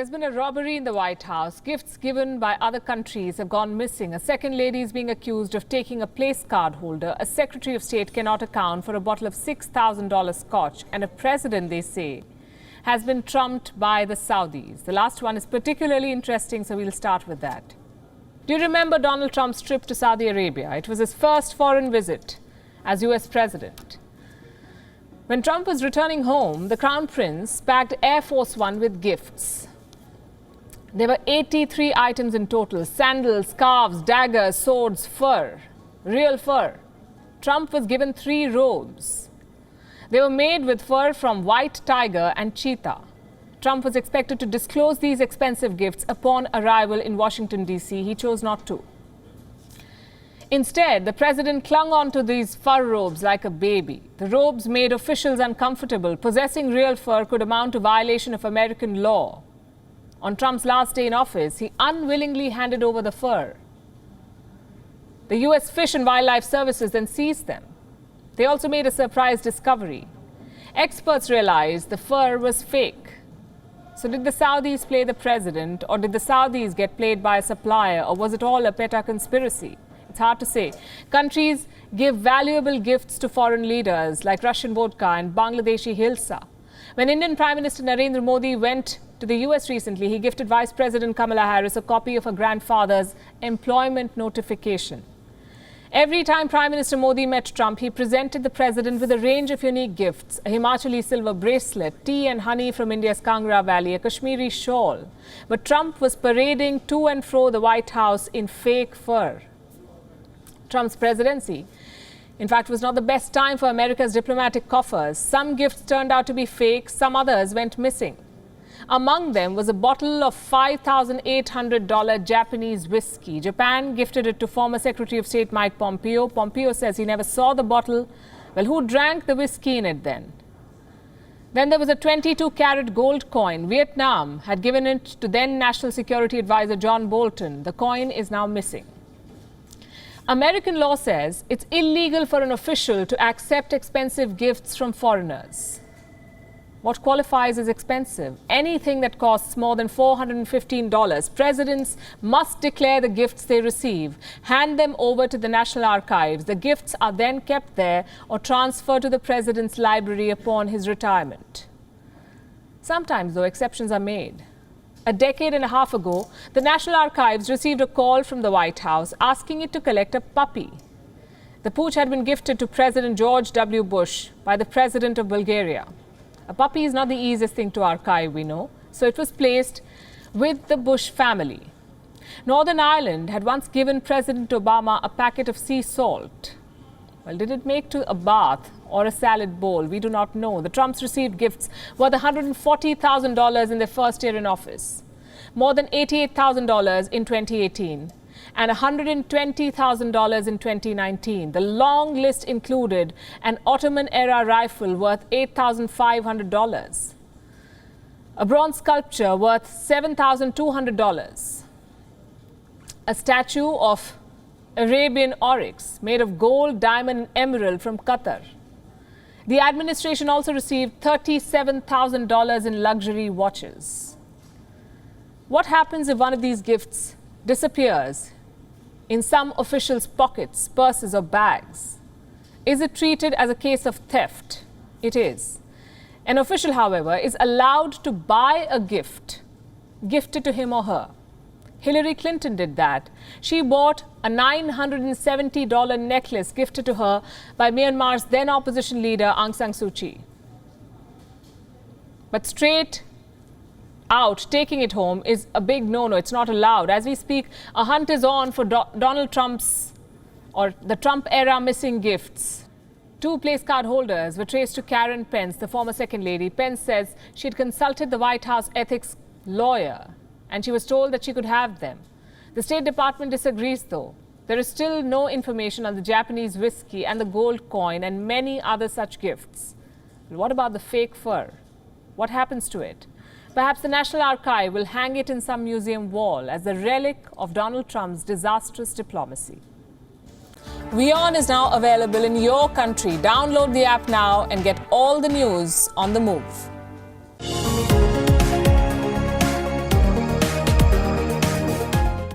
There's been a robbery in the White House. Gifts given by other countries have gone missing. A second lady is being accused of taking a place card holder. A Secretary of State cannot account for a bottle of $6,000 scotch. And a president, they say, has been trumped by the Saudis. The last one is particularly interesting, so we'll start with that. Do you remember Donald Trump's trip to Saudi Arabia? It was his first foreign visit as U.S. president. When Trump was returning home, the Crown Prince packed Air Force One with gifts. There were 83 items in total: sandals, scarves, daggers, swords, fur, real fur. Trump was given 3 robes. They were made with fur from white tiger and cheetah. Trump was expected to disclose these expensive gifts upon arrival in Washington, D.C. He chose not to. Instead, the president clung on to these fur robes like a baby. The robes made officials uncomfortable. Possessing real fur could amount to violation of American law. On Trump's last day in office, he unwillingly handed over the fur. The U.S. Fish and Wildlife Services then seized them. They also made a surprise discovery. Experts realized the fur was fake. So did the Saudis play the president, or did the Saudis get played by a supplier, or was it all a petty conspiracy? It's hard to say. Countries give valuable gifts to foreign leaders like Russian vodka and Bangladeshi hilsa. When Indian Prime Minister Narendra Modi went to the US recently, he gifted Vice President Kamala Harris a copy of her grandfather's employment notification. Every time Prime Minister Modi met Trump, he presented the president with a range of unique gifts: a Himachali silver bracelet, tea and honey from India's Kangra Valley, a Kashmiri shawl. But Trump was parading to and fro the White House in fake fur. Trump's presidency, in fact, was not the best time for America's diplomatic coffers. Some gifts turned out to be fake, some others went missing. Among them was a bottle of $5,800 Japanese whisky. Japan gifted it to former Secretary of State Mike Pompeo. Pompeo says he never saw the bottle. Well, who drank the whiskey in it then? Then there was a 22-carat gold coin. Vietnam had given it to then National Security Advisor John Bolton. The coin is now missing. American law says it's illegal for an official to accept expensive gifts from foreigners. What qualifies as expensive? Anything that costs more than $415. Presidents must declare the gifts they receive, hand them over to the National Archives. The gifts are then kept there or transferred to the president's library upon his retirement. Sometimes, though, exceptions are made. A decade and a half ago, the National Archives received a call from the White House asking it to collect a puppy. The pooch had been gifted to President George W. Bush by the President of Bulgaria. A puppy is not the easiest thing to archive, we know, so it was placed with the Bush family. Northern Ireland had once given President Obama a packet of sea salt. Well, did it make to a bath or a salad bowl? We do not know. The Trumps received gifts worth $140,000 in their first year in office, more than $88,000 in 2018, and $120,000 in 2019. The long list included an Ottoman-era rifle worth $8,500, a bronze sculpture worth $7,200, a statue of Arabian oryx made of gold, diamond, and emerald from Qatar. The administration also received $37,000 in luxury watches. What happens if one of these gifts disappears in some officials' pockets, purses, or bags? Is it treated as a case of theft? It is. An official, however, is allowed to buy a gift gifted to him or her. Hillary Clinton did that. She bought a $970 necklace gifted to her by Myanmar's then opposition leader Aung San Suu Kyi. But straight out taking it home is a big no-no. It's not allowed. As we speak, a hunt is on for Donald Trump's or the Trump era missing gifts. 2 place card holders were traced to Karen Pence, the former second lady. Pence says she had consulted the White House ethics lawyer and she was told that she could have them. The State Department disagrees, though. There is still no information on the Japanese whisky and the gold coin and many other such gifts. But what about the fake fur? What happens to it? Perhaps the National Archive will hang it in some museum wall as a relic of Donald Trump's disastrous diplomacy. WION is now available in your country. Download the app now and get all the news on the move.